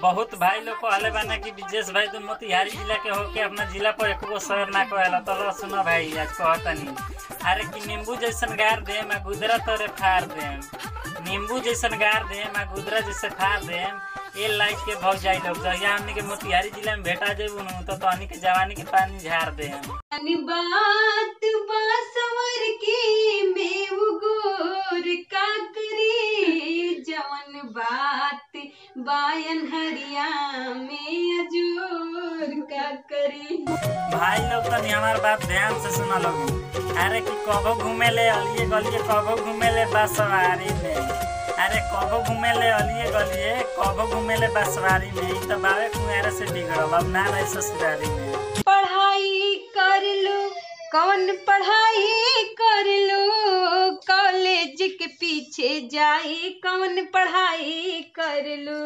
बहुत भाई लोग कहले बाना कि विजेश भाई तुम मोतिहारी जिला के होके अपना जिला पर एको शहर ना कहला। तो सुनो भाई आज कहतनी, अरे कि नींबू जैसन गार दे मैं गुदरा तोरे फाड़ देम, नींबू जैसन गार दे मैं गुदरा जैसे फाड़ देम। ये लाइफ के भौज जाई लोग जहिया हमनी के मोतिहारी जिला में भेटा जेबू न तो तहनी के जवानी के पानी झाड़ दे। बात बासवर की मेव गोर का करी, जवन बात बायन हरिया में अजोर का करी। भाई लोग तनी हमार बात ध्यान से सुना लोग। अरे कि कबो घूमे ले अलिए गलिए, कबो घूमे ले बसवारी में, अरे कबो घूमे ले अलिए गलिए, कबो घूमे ले बसवारी में। ई तो बावे कुंवारे से बिगड़ल, अब ना रही ससुरारी में। पढ़ाई कर लो कौन पढ़ाई कर लो, कॉलेज के पीछे जाई कौन पढ़ाई कर लो।